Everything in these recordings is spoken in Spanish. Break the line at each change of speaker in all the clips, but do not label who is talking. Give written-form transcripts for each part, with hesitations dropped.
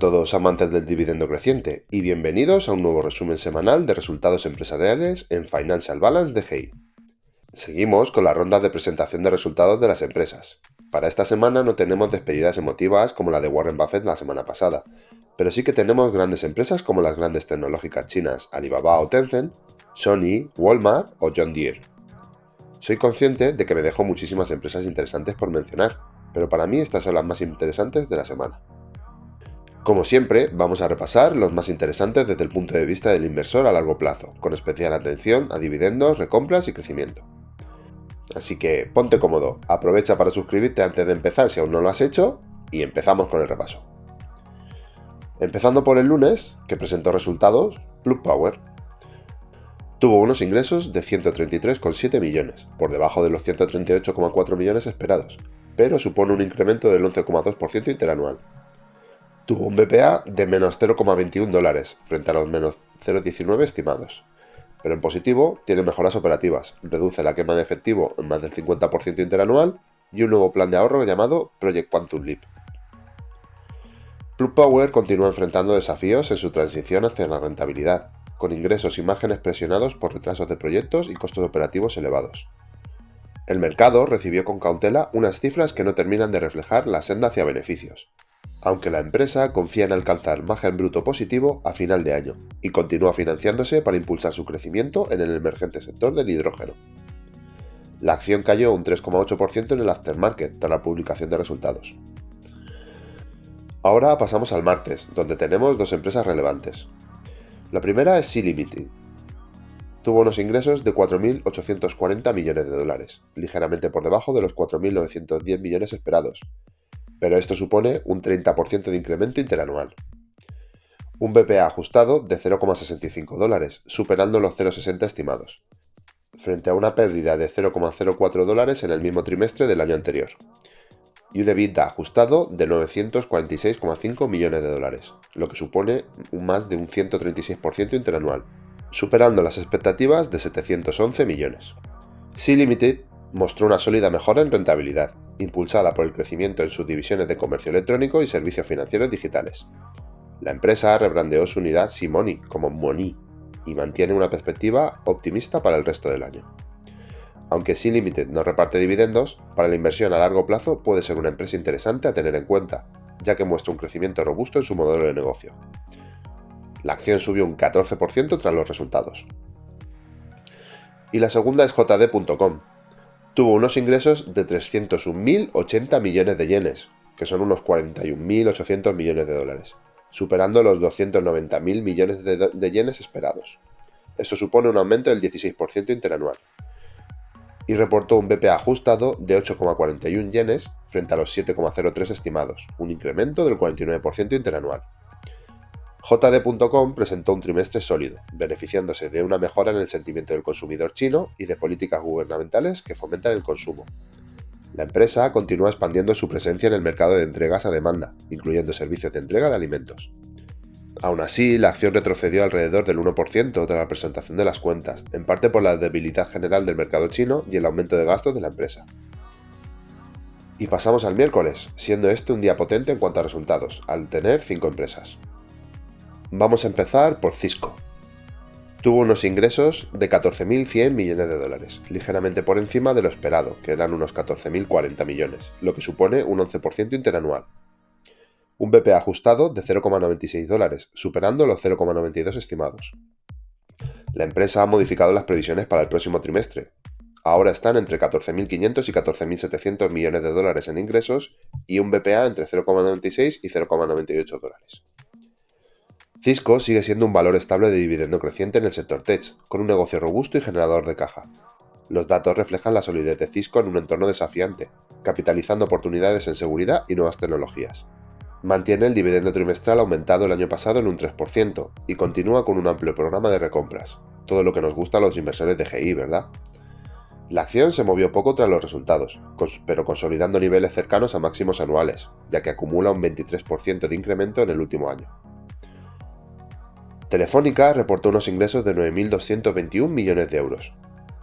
todos amantes del dividendo creciente y bienvenidos a un nuevo resumen semanal de resultados empresariales en Financial Balance de GEI. Seguimos con la ronda de presentación de resultados de las empresas. Para esta semana no tenemos despedidas emotivas como la de Warren Buffett la semana pasada, pero sí que tenemos grandes empresas como las grandes tecnológicas chinas Alibaba o Tencent, Sony, Walmart o John Deere. Soy consciente de que me dejo muchísimas empresas interesantes por mencionar, pero para mí estas son las más interesantes de la semana. Como siempre, vamos a repasar los más interesantes desde el punto de vista del inversor a largo plazo, con especial atención a dividendos, recompras y crecimiento. Así que ponte cómodo, aprovecha para suscribirte antes de empezar si aún no lo has hecho, y empezamos con el repaso. Empezando por el lunes, que presentó resultados, Plug Power. Tuvo unos ingresos de 133,7 millones, por debajo de los 138,4 millones esperados, pero supone un incremento del 11,2% interanual. Tuvo un BPA de menos $0,21 frente a los menos 0,19 estimados. Pero en positivo tiene mejoras operativas, reduce la quema de efectivo en más del 50% interanual y un nuevo plan de ahorro llamado Project Quantum Leap. Plug Power continúa enfrentando desafíos en su transición hacia la rentabilidad, con ingresos y márgenes presionados por retrasos de proyectos y costos operativos elevados. El mercado recibió con cautela unas cifras que no terminan de reflejar la senda hacia beneficios, aunque la empresa confía en alcanzar margen bruto positivo a final de año y continúa financiándose para impulsar su crecimiento en el emergente sector del hidrógeno. La acción cayó un 3,8% en el aftermarket tras la publicación de resultados. Ahora pasamos al martes, donde tenemos dos empresas relevantes. La primera es Sea Limited. Tuvo unos ingresos de 4.840 millones de dólares, ligeramente por debajo de los 4.910 millones esperados, pero esto supone un 30% de incremento interanual. Un BPA ajustado de $0,65, superando los 0,60 estimados, frente a una pérdida de $0,04 en el mismo trimestre del año anterior. Y un EBITDA ajustado de 946,5 millones de dólares, lo que supone más de un 136% interanual, superando las expectativas de 711 millones. Sea Limited mostró una sólida mejora en rentabilidad, impulsada por el crecimiento en sus divisiones de comercio electrónico y servicios financieros digitales. La empresa rebrandeó su unidad Sea Money como Money y mantiene una perspectiva optimista para el resto del año. Aunque Sea Limited no reparte dividendos, para la inversión a largo plazo puede ser una empresa interesante a tener en cuenta, ya que muestra un crecimiento robusto en su modelo de negocio. La acción subió un 14% tras los resultados. Y la segunda es JD.com. Tuvo unos ingresos de 301.080 millones de yenes, que son unos 41.800 millones de dólares, superando los 290.000 millones de yenes esperados. Esto supone un aumento del 16% interanual. Y reportó un BPA ajustado de 8,41 yenes frente a los 7,03 estimados, un incremento del 49% interanual. JD.com presentó un trimestre sólido, beneficiándose de una mejora en el sentimiento del consumidor chino y de políticas gubernamentales que fomentan el consumo. La empresa continúa expandiendo su presencia en el mercado de entregas a demanda, incluyendo servicios de entrega de alimentos. Aún así, la acción retrocedió alrededor del 1% tras la presentación de las cuentas, en parte por la debilidad general del mercado chino y el aumento de gastos de la empresa. Y pasamos al miércoles, siendo este un día potente en cuanto a resultados, al tener 5 empresas. Vamos a empezar por Cisco. Tuvo unos ingresos de 14.100 millones de dólares, ligeramente por encima de lo esperado, que eran unos 14.040 millones, lo que supone un 11% interanual. Un BPA ajustado de $0,96, superando los 0,92 estimados. La empresa ha modificado las previsiones para el próximo trimestre. Ahora están entre 14.500 y 14.700 millones de dólares en ingresos y un BPA entre 0,96 y 0,98 dólares. Cisco sigue siendo un valor estable de dividendo creciente en el sector tech, con un negocio robusto y generador de caja. Los datos reflejan la solidez de Cisco en un entorno desafiante, capitalizando oportunidades en seguridad y nuevas tecnologías. Mantiene el dividendo trimestral aumentado el año pasado en un 3% y continúa con un amplio programa de recompras, todo lo que nos gusta a los inversores de GI, ¿verdad? La acción se movió poco tras los resultados, pero consolidando niveles cercanos a máximos anuales, ya que acumula un 23% de incremento en el último año. Telefónica reportó unos ingresos de 9.221 millones de euros,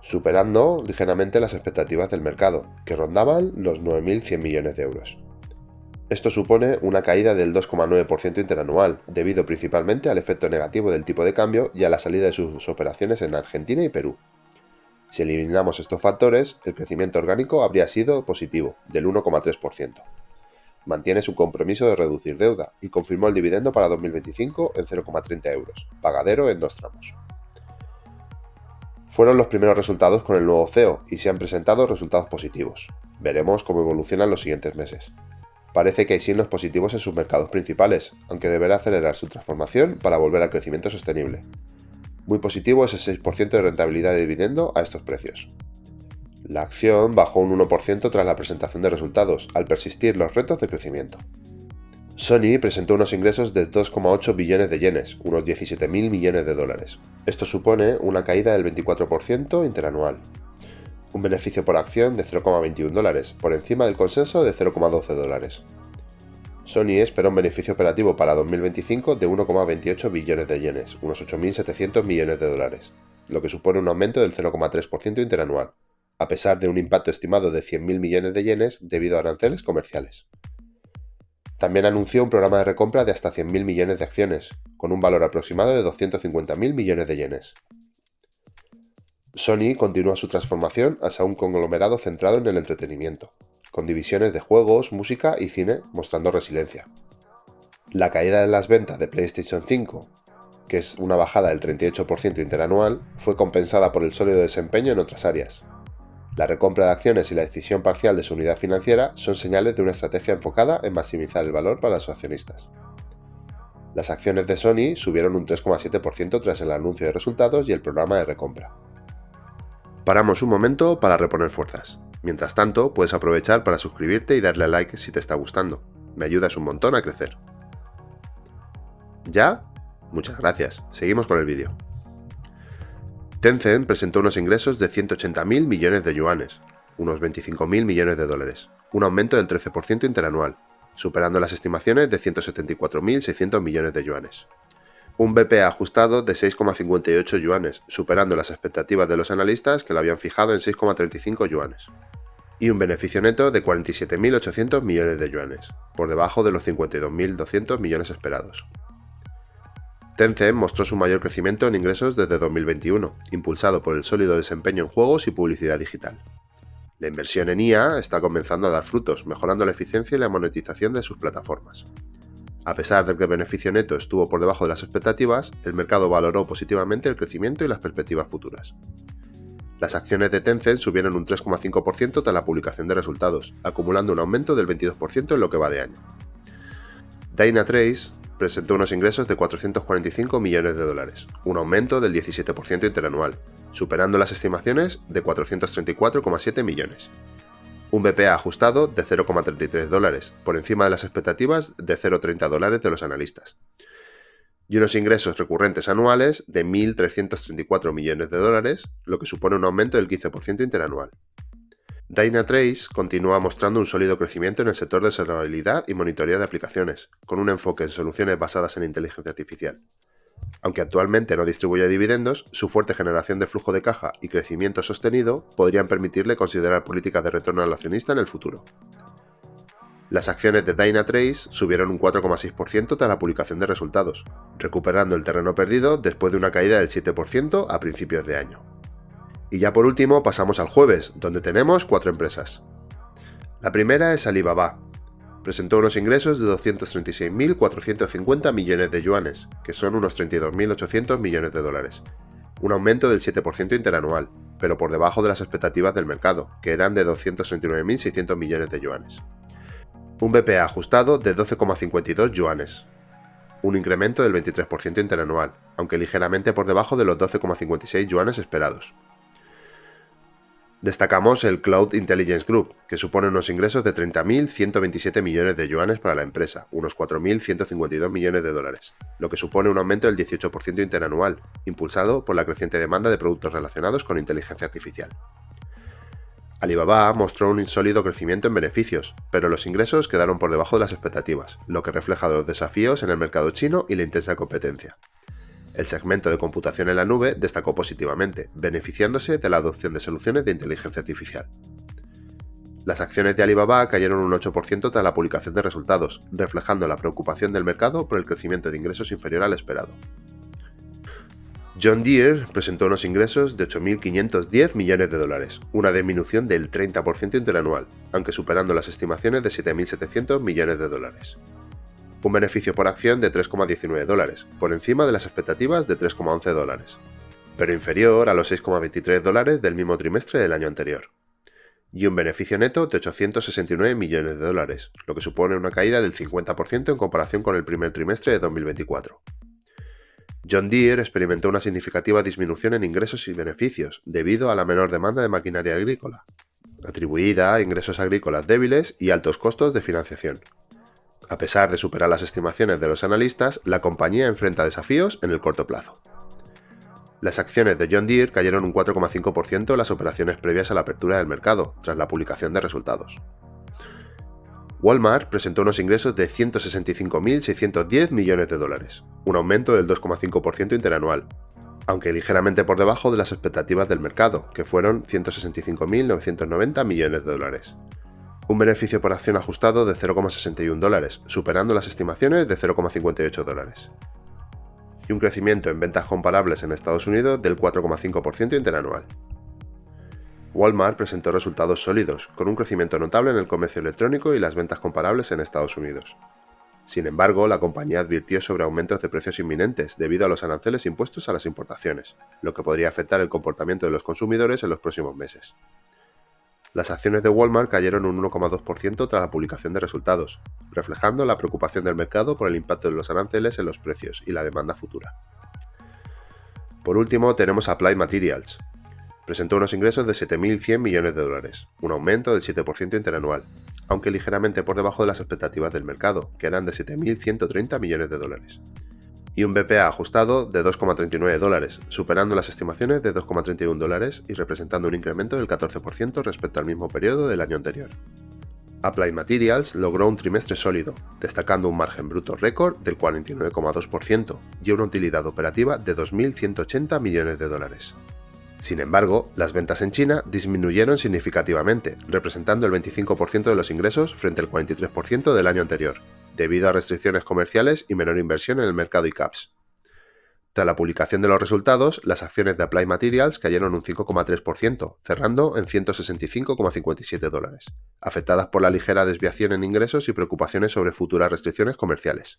superando ligeramente las expectativas del mercado, que rondaban los 9.100 millones de euros. Esto supone una caída del 2,9% interanual, debido principalmente al efecto negativo del tipo de cambio y a la salida de sus operaciones en Argentina y Perú. Si eliminamos estos factores, el crecimiento orgánico habría sido positivo, del 1,3%. Mantiene su compromiso de reducir deuda y confirmó el dividendo para 2025 en 0,30 euros, pagadero en 2 tramos. Fueron los primeros resultados con el nuevo CEO y se han presentado resultados positivos. Veremos cómo evolucionan los siguientes meses. Parece que hay signos positivos en sus mercados principales, aunque deberá acelerar su transformación para volver al crecimiento sostenible. Muy positivo es el 6% de rentabilidad de dividendo a estos precios. La acción bajó un 1% tras la presentación de resultados, al persistir los retos de crecimiento. Sony presentó unos ingresos de 2,8 billones de yenes, unos 17.000 millones de dólares. Esto supone una caída del 24% interanual. Un beneficio por acción de 0,21 dólares, por encima del consenso de 0,12 dólares. Sony espera un beneficio operativo para 2025 de 1,28 billones de yenes, unos 8.700 millones de dólares, lo que supone un aumento del 0,3% interanual, a pesar de un impacto estimado de 100.000 millones de yenes debido a aranceles comerciales. También anunció un programa de recompra de hasta 100.000 millones de acciones, con un valor aproximado de 250.000 millones de yenes. Sony continúa su transformación hacia un conglomerado centrado en el entretenimiento, con divisiones de juegos, música y cine mostrando resiliencia. La caída de las ventas de PlayStation 5, que es una bajada del 38% interanual, fue compensada por el sólido desempeño en otras áreas. La recompra de acciones y la decisión parcial de su unidad financiera son señales de una estrategia enfocada en maximizar el valor para los accionistas. Las acciones de Sony subieron un 3,7% tras el anuncio de resultados y el programa de recompra. Paramos un momento para reponer fuerzas. Mientras tanto, puedes aprovechar para suscribirte y darle a like si te está gustando. Me ayudas un montón a crecer. ¿Ya? Muchas gracias. Seguimos con el vídeo. Tencent presentó unos ingresos de 180.000 millones de yuanes, unos 25.000 millones de dólares, un aumento del 13% interanual, superando las estimaciones de 174.600 millones de yuanes. Un BPA ajustado de 6,58 yuanes, superando las expectativas de los analistas que lo habían fijado en 6,35 yuanes. Y un beneficio neto de 47.800 millones de yuanes, por debajo de los 52.200 millones esperados. Tencent mostró su mayor crecimiento en ingresos desde 2021, impulsado por el sólido desempeño en juegos y publicidad digital. La inversión en IA está comenzando a dar frutos, mejorando la eficiencia y la monetización de sus plataformas. A pesar de que el beneficio neto estuvo por debajo de las expectativas, el mercado valoró positivamente el crecimiento y las perspectivas futuras. Las acciones de Tencent subieron un 3,5% tras la publicación de resultados, acumulando un aumento del 22% en lo que va de año. Dynatrace presentó unos ingresos de 445 millones de dólares, un aumento del 17% interanual, superando las estimaciones de 434,7 millones. Un BPA ajustado de 0,33 dólares, por encima de las expectativas de 0,30 dólares de los analistas. Y unos ingresos recurrentes anuales de 1.334 millones de dólares, lo que supone un aumento del 15% interanual. Dynatrace continúa mostrando un sólido crecimiento en el sector de observabilidad y monitoreo de aplicaciones, con un enfoque en soluciones basadas en inteligencia artificial. Aunque actualmente no distribuye dividendos, su fuerte generación de flujo de caja y crecimiento sostenido podrían permitirle considerar políticas de retorno al accionista en el futuro. Las acciones de Dynatrace subieron un 4,6% tras la publicación de resultados, recuperando el terreno perdido después de una caída del 7% a principios de año. Y ya por último pasamos al jueves, donde tenemos 4 empresas. La primera es Alibaba. Presentó unos ingresos de 236.450 millones de yuanes, que son unos 32.800 millones de dólares, un aumento del 7% interanual, pero por debajo de las expectativas del mercado, que eran de 239.600 millones de yuanes. Un BPA ajustado de 12,52 yuanes, un incremento del 23% interanual, aunque ligeramente por debajo de los 12,56 yuanes esperados. Destacamos el Cloud Intelligence Group, que supone unos ingresos de 30.127 millones de yuanes para la empresa, unos 4.152 millones de dólares, lo que supone un aumento del 18% interanual, impulsado por la creciente demanda de productos relacionados con inteligencia artificial. Alibaba mostró un insólido crecimiento en beneficios, pero los ingresos quedaron por debajo de las expectativas, lo que refleja los desafíos en el mercado chino y la intensa competencia. El segmento de computación en la nube destacó positivamente, beneficiándose de la adopción de soluciones de inteligencia artificial. Las acciones de Alibaba cayeron un 8% tras la publicación de resultados, reflejando la preocupación del mercado por el crecimiento de ingresos inferior al esperado. John Deere presentó unos ingresos de 8.510 millones de dólares, una disminución del 30% interanual, aunque superando las estimaciones de 7.700 millones de dólares. Un beneficio por acción de 3,19 dólares, por encima de las expectativas de 3,11 dólares, pero inferior a los 6,23 dólares del mismo trimestre del año anterior. Y un beneficio neto de 869 millones de dólares, lo que supone una caída del 50% en comparación con el primer trimestre de 2024. John Deere experimentó una significativa disminución en ingresos y beneficios debido a la menor demanda de maquinaria agrícola, atribuida a ingresos agrícolas débiles y altos costos de financiación. A pesar de superar las estimaciones de los analistas, la compañía enfrenta desafíos en el corto plazo. Las acciones de John Deere cayeron un 4,5% en las operaciones previas a la apertura del mercado, tras la publicación de resultados. Walmart presentó unos ingresos de 165.610 millones de dólares, un aumento del 2,5% interanual, aunque ligeramente por debajo de las expectativas del mercado, que fueron 165.990 millones de dólares. Un beneficio por acción ajustado de 0,61 dólares, superando las estimaciones de 0,58 dólares. Y un crecimiento en ventas comparables en Estados Unidos del 4,5% interanual. Walmart presentó resultados sólidos, con un crecimiento notable en el comercio electrónico y las ventas comparables en Estados Unidos. Sin embargo, la compañía advirtió sobre aumentos de precios inminentes debido a los aranceles impuestos a las importaciones, lo que podría afectar el comportamiento de los consumidores en los próximos meses. Las acciones de Walmart cayeron un 1,2% tras la publicación de resultados, reflejando la preocupación del mercado por el impacto de los aranceles en los precios y la demanda futura. Por último, tenemos Applied Materials. Presentó unos ingresos de 7.100 millones de dólares, un aumento del 7% interanual, aunque ligeramente por debajo de las expectativas del mercado, que eran de 7.130 millones de dólares. Y un BPA ajustado de 2,39 dólares, superando las estimaciones de 2,31 dólares y representando un incremento del 14% respecto al mismo periodo del año anterior. Applied Materials logró un trimestre sólido, destacando un margen bruto récord del 49,2% y una utilidad operativa de 2.180 millones de dólares. Sin embargo, las ventas en China disminuyeron significativamente, representando el 25% de los ingresos frente al 43% del año anterior, debido a restricciones comerciales y menor inversión en el mercado ICAPS. Tras la publicación de los resultados, las acciones de Applied Materials cayeron un 5,3%, cerrando en 165,57 dólares, afectadas por la ligera desviación en ingresos y preocupaciones sobre futuras restricciones comerciales.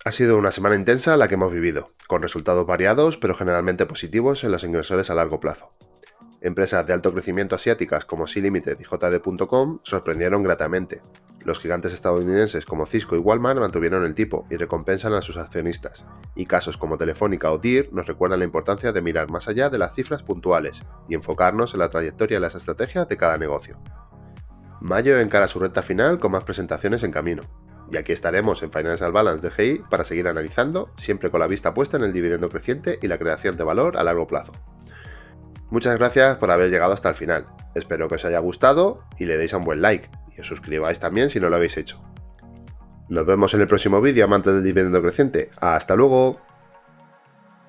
Ha sido una semana intensa la que hemos vivido, con resultados variados pero generalmente positivos en los inversores a largo plazo. Empresas de alto crecimiento asiáticas como Sea Limited y JD.com sorprendieron gratamente. Los gigantes estadounidenses como Cisco y Walmart mantuvieron el tipo y recompensan a sus accionistas, y casos como Telefónica o Deere nos recuerdan la importancia de mirar más allá de las cifras puntuales y enfocarnos en la trayectoria y las estrategias de cada negocio. Mayo encara su recta final con más presentaciones en camino. Y aquí estaremos en Financial Balance de GI para seguir analizando, siempre con la vista puesta en el dividendo creciente y la creación de valor a largo plazo. Muchas gracias por haber llegado hasta el final. Espero que os haya gustado y le deis a un buen like y os suscribáis también si no lo habéis hecho. Nos vemos en el próximo vídeo, amantes del dividendo creciente. ¡Hasta luego!